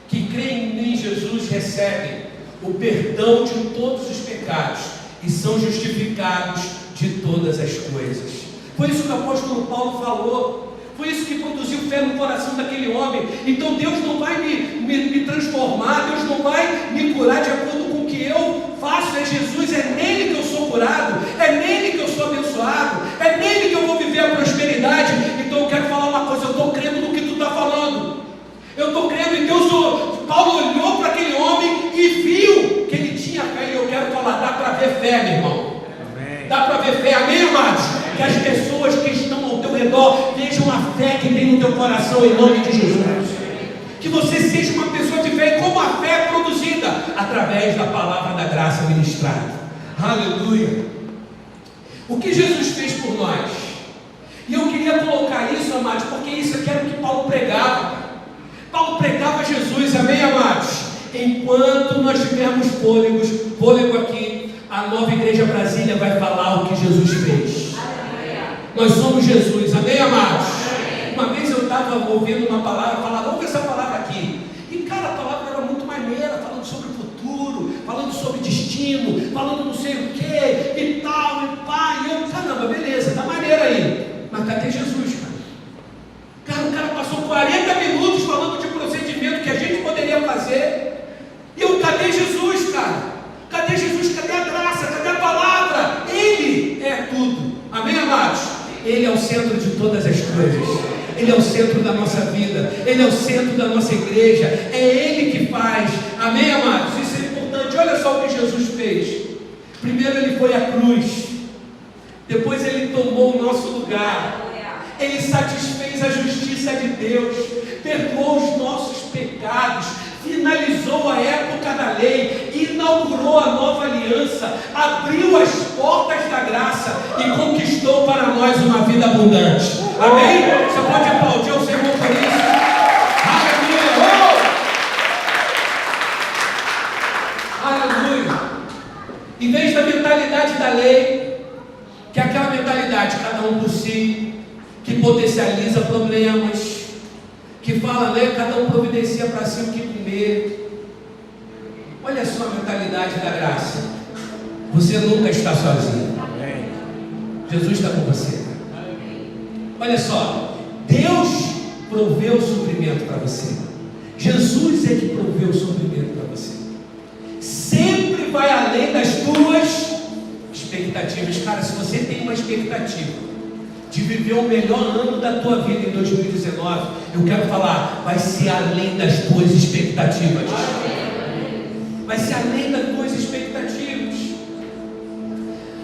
Speaker 1: que creem em Jesus recebem o perdão de todos os pecados e são justificados de todas as coisas. Foi isso que o apóstolo Paulo falou. Foi isso que produziu fé no coração daquele homem. Então Deus não vai me transformar, Deus não vai me curar de acordo com o que eu faço. É Jesus, é nele que eu sou curado, é nele que eu sou abençoado, é nele que eu vou viver a prosperidade. Então eu quero falar uma coisa, eu estou crendo no que tu está falando. Eu estou crendo em Deus. Paulo olhou para aquele homem e viu que ele tinha fé. E eu quero falar, dá para ver fé, meu irmão. Amém. Dá para ver fé, amém, amados? Que as pessoas que estão ao teu redor vejam a fé que tem no teu coração em nome de Jesus. Que você seja uma pessoa de fé. E como a fé é produzida? Através da palavra da graça ministrada. Aleluia. O que Jesus fez por nós? E eu queria colocar isso, amados, porque isso aqui era o que Paulo pregava. Paulo pregava Jesus, amém, amados? Enquanto nós tivermos fôlego aqui, a Nova Igreja Brasília vai falar o que Jesus fez. Nós somos Jesus, amém, amados? Uma vez eu estava ouvindo uma palavra, falava, ouve essa palavra aqui. E cara, a palavra era muito maneira, falando sobre o futuro, falando sobre destino, falando não sei o que, e tal, e pá, e eu, caramba, beleza, tá maneira aí. Mas cadê Jesus, cara? Cara, o cara passou 40 minutos falando de procedimento que a gente poderia fazer. E eu, cadê Jesus, cara? Cadê Jesus? Cadê a graça? Cadê a palavra? Ele é tudo. Amém, amados? Ele é o centro de todas as coisas. Ele é o centro da nossa vida. Ele é o centro da nossa igreja. É Ele que faz. Amém, amados? Isso é importante. Olha só o que Jesus fez. Primeiro Ele foi à cruz. Depois Ele tomou o nosso lugar. Ele satisfez a justiça de Deus. Perdoou os nossos pecados. Finalizou a época da lei, inaugurou a nova aliança, abriu as portas da graça e conquistou para nós uma vida abundante. Amém? Você pode aplaudir o Senhor por isso? Aleluia! Aleluia! Em vez da mentalidade da lei, que é aquela mentalidade, cada um por si, que potencializa problemas, que fala, né, cada um providencia para si o que comer. Olha só a mentalidade da graça. Você nunca está sozinho. Amém. Jesus está com você. Amém. Olha só, Deus proveu o suprimento para você. Jesus é que proveu o suprimento para você. Sempre vai além das tuas expectativas. Cara, se você tem uma expectativa de viver o melhor ano da tua vida em 2019, eu quero falar, vai ser além das tuas expectativas. Vai ser além das tuas expectativas.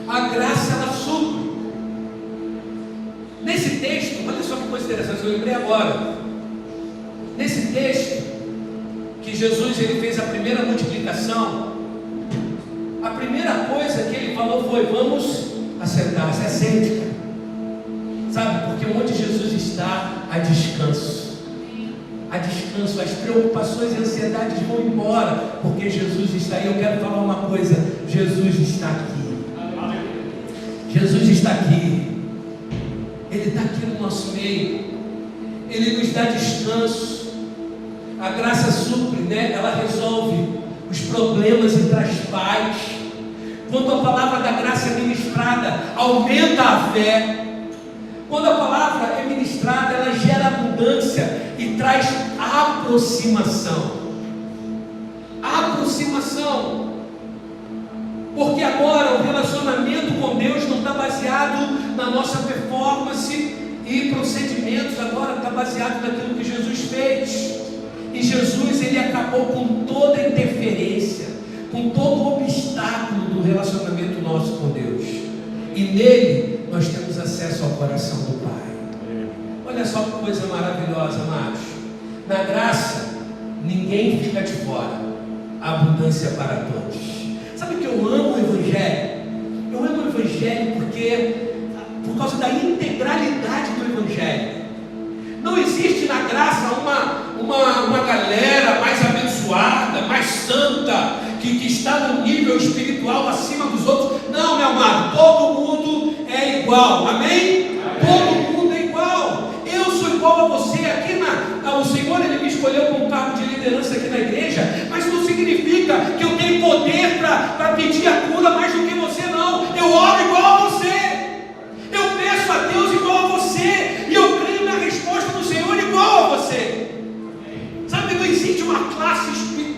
Speaker 1: A graça, ela supre. Nesse texto, olha só que coisa interessante, eu lembrei agora. Nesse texto, que Jesus ele fez a primeira multiplicação, a primeira coisa que ele falou foi: vamos assentar-se, assente, cara. Sabe, porque onde Jesus está, há descanso. Há descanso, as preocupações e ansiedades vão embora, porque Jesus está aí. Eu quero falar uma coisa: Jesus está aqui. Jesus está aqui. Ele está aqui no nosso meio. Ele nos dá descanso. A graça supre, né? Ela resolve os problemas e traz paz. Quando a palavra da graça é ministrada, aumenta a fé. Quando a palavra é ministrada, ela gera abundância e traz aproximação. Aproximação. Porque agora o relacionamento com Deus não está baseado na nossa performance e procedimentos, agora está baseado naquilo que Jesus fez. E Jesus, ele acabou com toda interferência, com todo obstáculo do relacionamento nosso com Deus. E nele nós temos acesso ao coração do Pai. Olha só que coisa maravilhosa, amados. Na graça, ninguém fica de fora. A abundância para todos. Sabe que eu amo o Evangelho? Eu amo o Evangelho porque, por causa da integralidade do Evangelho. Não existe na graça uma galera mais abençoada, mais santa, que está no nível espiritual acima dos outros. Não, meu amado, todo mundo é igual, amém? Todo mundo é igual. Eu sou igual a você. Aqui o Senhor, ele me escolheu para um cargo de liderança aqui na igreja, mas não significa que eu tenho poder para pedir a cura mais do que você, não. Eu oro igual a você, eu peço a Deus igual a você, e eu creio na resposta do Senhor igual a você. Sabe, não existe uma classe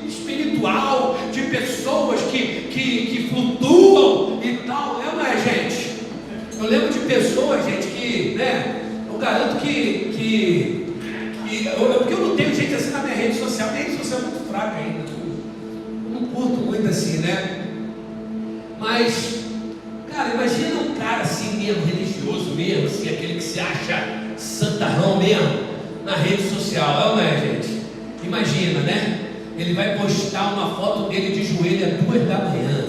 Speaker 1: espiritual de pessoas que flutuam e tal, não é, gente? Eu lembro de pessoas, gente, que, né, eu garanto porque eu não tenho gente assim na minha rede social. Minha rede social é muito fraca ainda, eu não curto muito assim, né? Mas, cara, imagina um cara assim mesmo, religioso mesmo, assim, aquele que se acha santarrão mesmo, na rede social, não é, gente? Imagina, né? Ele vai postar uma foto dele de joelho às 2 da manhã.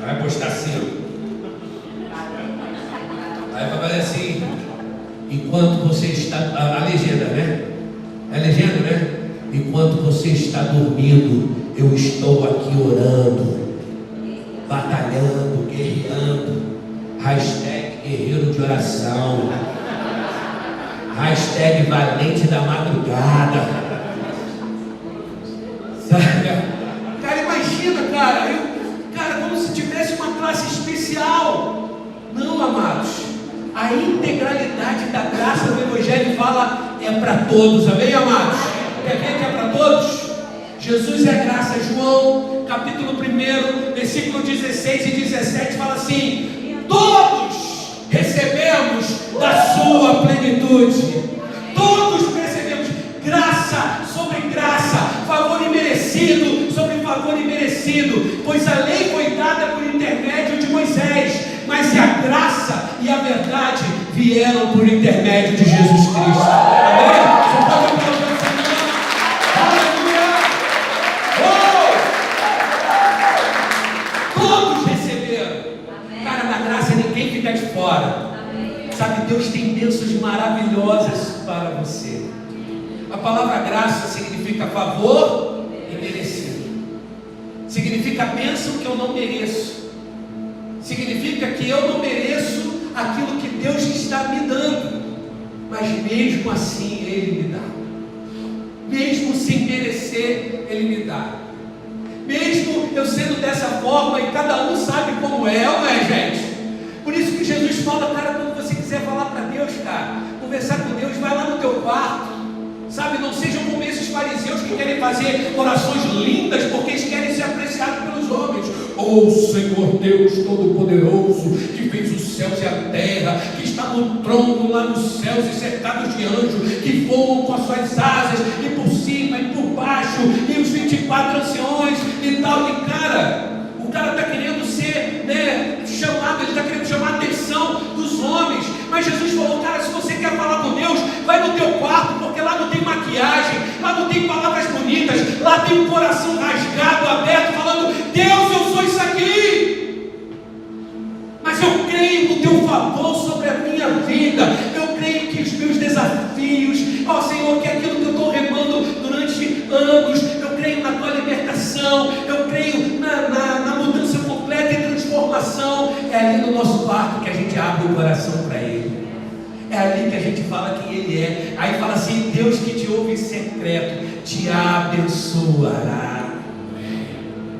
Speaker 1: Vai postar assim, aí vai fazer assim: enquanto você está, a legenda, né? É a legenda, né? Enquanto você está dormindo, eu estou aqui orando, batalhando, guerreando. Hashtag guerreiro de oração. Hashtag valente da madrugada. Cara, imagina, cara, como se tivesse uma classe especial. Não, amados, a integralidade da graça do Evangelho fala é para todos, amém, amados? Quer ver que é para todos? Jesus é a graça. João, capítulo 1, versículo 16 e 17, fala assim: todos recebemos da sua plenitude. Todos recebemos graça sobre graça, favor imerecido sobre favor imerecido, pois a lei foi dada por intermédio de Moisés, mas a graça e a verdade vieram por intermédio de Jesus Cristo. Amém? Você pode aplaudir o Senhor? Aleluia! Oh! Todos receberam. Cara, na graça ninguém fica de fora. Sabe, Deus tem bênçãos maravilhosas para você. A palavra graça significa favor e merecido. Significa bênção que eu não mereço. Significa que eu não mereço aquilo que Deus está me dando, mas mesmo assim Ele me dá. Mesmo sem merecer, Ele me dá. Mesmo eu sendo dessa forma, e cada um sabe como é, não é, gente? Por isso que Jesus fala, cara, quando você quiser falar para Deus, cara, conversar com Deus, vai lá no teu quarto. Sabe, não sejam como esses fariseus que querem fazer orações lindas porque eles querem ser apreciados pelos homens. Oh Senhor Deus Todo-Poderoso, que fez os céus e a terra, que está no trono lá nos céus e cercados de anjos, que voam com as suas asas, e por cima e por baixo, e os 24 anciões e tal. E o cara está querendo ser, né, chamado, ele está querendo chamar a atenção dos homens, mas Mas Jesus falou, cara, se você quer falar com Deus, vai no teu quarto, porque lá não tem maquiagem, lá não tem palavras bonitas, lá tem um coração rasgado, aberto, falando, Deus, eu sou isso aqui. Mas eu creio no teu favor sobre a minha vida, eu creio que os meus desafios, ó Senhor, que aquilo que eu estou remando durante anos, eu creio na tua libertação, eu creio na mudança completa e transformação. É ali no nosso quarto que a gente abre o coração para Ele, é ali que a gente fala quem Ele é. Aí fala assim, Deus que te ouve em secreto, te abençoará.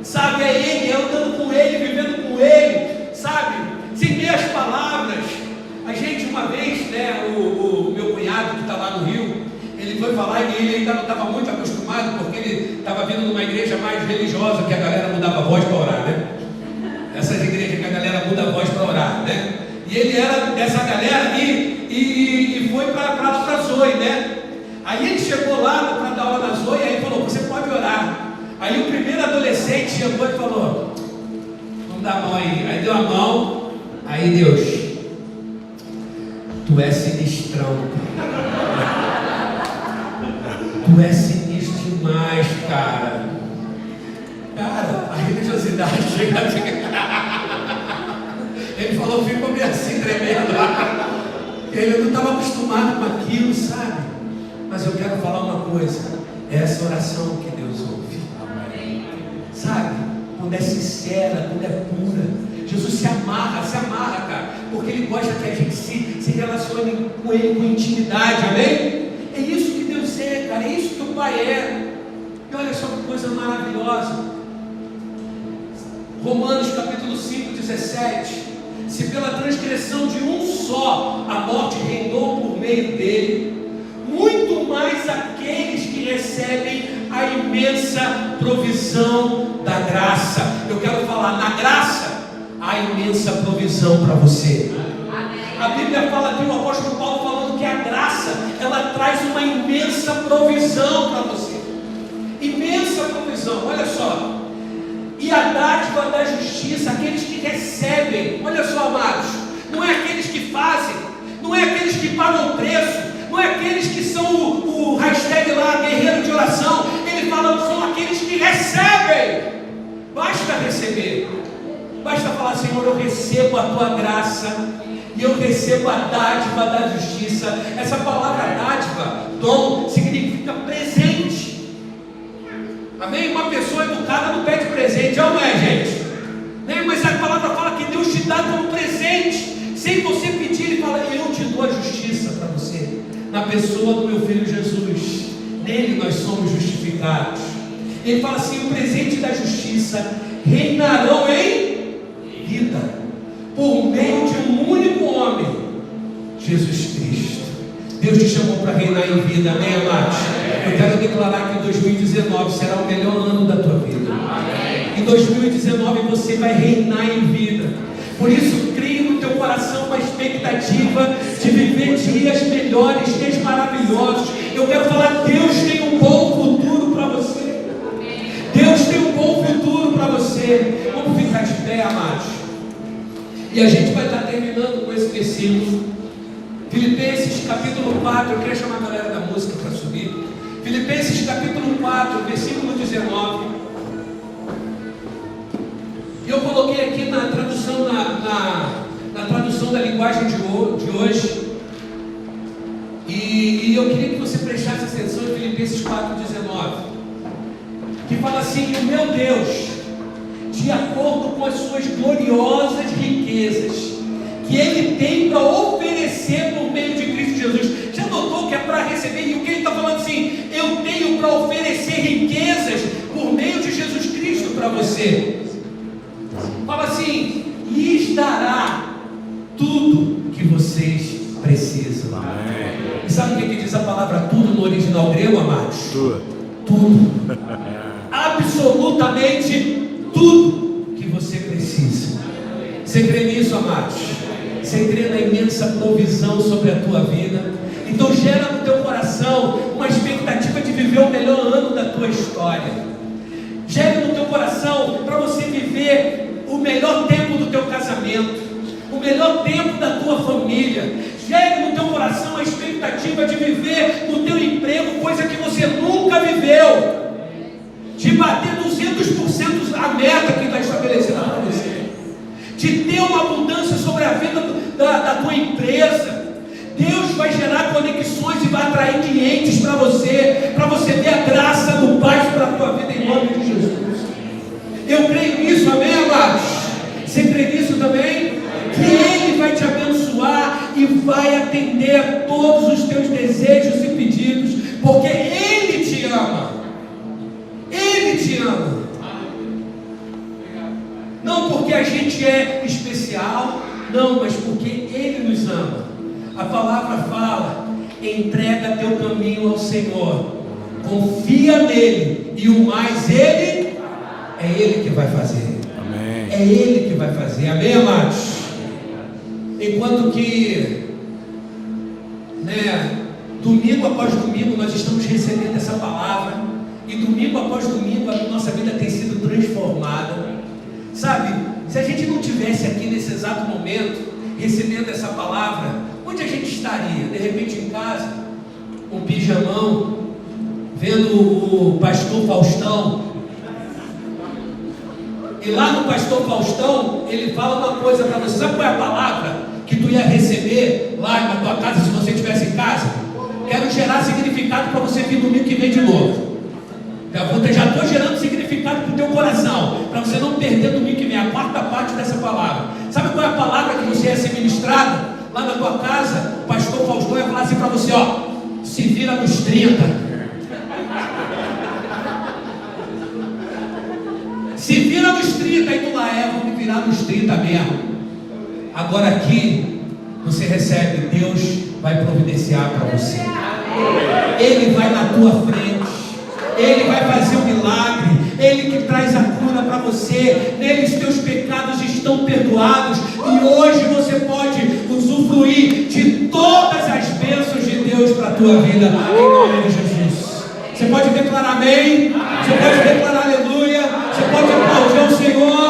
Speaker 1: Sabe, é Ele, é andando com Ele, vivendo com Ele, sabe, sem ter as palavras. A gente uma vez, né, o meu cunhado que está lá no Rio, ele foi falar e ele ainda não estava muito acostumado, porque ele estava vindo numa igreja mais religiosa, que a galera mudava a voz para orar, né? Essas igrejas que a galera muda a voz para orar, né? E ele era dessa galera e foi para lá para Zoe, né? Aí ele chegou lá para dar aula na Zoe, aí ele falou, você pode orar. Aí o primeiro adolescente chegou e falou, vamos dar a mão aí. Aí deu a mão, aí Deus, tu és sinistrão, tu és sinistro demais, cara. Cara, a religiosidade chega Ele falou, ficou meio assim, tremendo. Ele não estava acostumado com aquilo, sabe? Mas eu quero falar uma coisa, é essa oração que Deus ouve. Sabe? Quando é sincera, quando é pura. Jesus se amarra, cara, porque Ele gosta que a gente se relacione com Ele com intimidade, amém? É isso que Deus é, cara, é isso que o Pai é. E olha só que coisa maravilhosa. Romanos capítulo 5, 17. Se pela transgressão de um só a morte reinou por meio dele, muito mais aqueles que recebem a imensa provisão da graça. Eu quero falar, na graça há imensa provisão para você. A Bíblia fala aqui, o apóstolo Paulo falando que a graça, ela traz uma imensa provisão para você. Imensa provisão, olha só. E a dádiva da justiça, aqueles que recebem, olha só, amados, não é aqueles que fazem, não é aqueles que pagam o preço, não é aqueles que são o hashtag lá, guerreiro de oração. Ele fala, são aqueles que recebem. Basta receber, basta falar, Senhor, eu recebo a tua graça, e eu recebo a dádiva da justiça. Essa palavra dádiva, dom, significa presente. Amém? Uma pessoa educada não pede presente, não é, gente? Né? Mas a palavra fala que Deus te dá como presente, sem você pedir. Ele fala, eu te dou a justiça para você, na pessoa do meu Filho Jesus. Nele nós somos justificados. Ele fala assim, o presente da justiça reinarão em vida, por meio de um único homem, Jesus Cristo. Deus te chamou para reinar em vida, amém, amados? Eu quero declarar que 2019 será o melhor ano da tua vida. Em 2019 você vai reinar em vida. Por isso, crie no teu coração uma expectativa de viver dias melhores, dias maravilhosos. Eu quero falar, Deus tem um bom futuro para você. Deus tem um bom futuro para você. Vamos ficar de pé, amados. E a gente vai estar terminando com esse versículo. Filipenses capítulo 4, eu queria chamar a galera da música para subir. Filipenses capítulo 4, versículo 19. E eu coloquei aqui na tradução, na tradução da linguagem de hoje. E eu queria que você prestasse atenção em Filipenses 4, 19. Que fala assim, o meu Deus, de acordo com as suas gloriosas riquezas, que Ele tem para oferecer por meio de Cristo Jesus. Já notou que é para receber? E o que Ele está falando assim? Eu tenho para oferecer riquezas por meio de Jesus Cristo para você. Fala assim, lhes dará tudo que vocês precisam. Amém. E sabe o que diz a palavra tudo no original grego, amados? Tudo. Absolutamente tudo que você precisa. Você crê nisso, amados? Você crê na imensa provisão sobre a tua vida? Então gera no teu coração uma expectativa de viver o melhor ano da tua história. Gere no teu coração para você viver o melhor tempo do teu casamento, o melhor tempo da tua família. Gere no teu coração a expectativa de viver no teu emprego, coisa que você nunca viveu. De bater 200% a meta que está estabelecida para você. De ter uma abundância sobre a vida da tua empresa. Deus vai gerar conexões e vai atrair clientes para você ver a graça do Pai para a tua vida em nome de Jesus. Eu creio nisso, amém, amados? Você crê nisso também? Que Ele vai te abençoar e vai atender a todos os teus desejos e pedidos, porque Ele te ama. Ele te ama. Não porque a gente é especial, não, mas porque Ele nos ama. A palavra fala: entrega teu caminho ao Senhor, confia nele, e o mais Ele, é Ele que vai fazer. Amém. É Ele que vai fazer, amém, amados? Enquanto que, domingo após domingo nós estamos recebendo essa palavra, e domingo após domingo a nossa vida tem sido transformada. Sabe, se a gente não tivesse aqui nesse exato momento recebendo essa palavra, onde a gente estaria? De repente em casa, com um pijamão, vendo o pastor Faustão. E lá no pastor Faustão, ele fala uma coisa para você. Sabe qual é a palavra que tu ia receber lá na tua casa, se você estivesse em casa? Quero gerar significado para você vir domingo que vem de novo. Já estou gerando significado para o teu coração, para você não perder domingo que vem, a quarta parte dessa palavra. Sabe qual é a palavra que você ia ser ministrado? Lá na tua casa, o pastor Faustão ia falar assim para você, ó: se vira nos 30. Se vira nos 30, aí tu lá vou me virar nos 30 mesmo. Agora aqui, você recebe, Deus vai providenciar para você. Ele vai na tua frente. Ele vai fazer um milagre. Ele que traz a cura para você. Nele os teus pecados estão perdoados. E hoje você pode usufruir de todas as bênçãos de Deus para a tua vida, em nome de Jesus. Você pode declarar amém. Você pode declarar aleluia. Você pode aplaudir ao Senhor.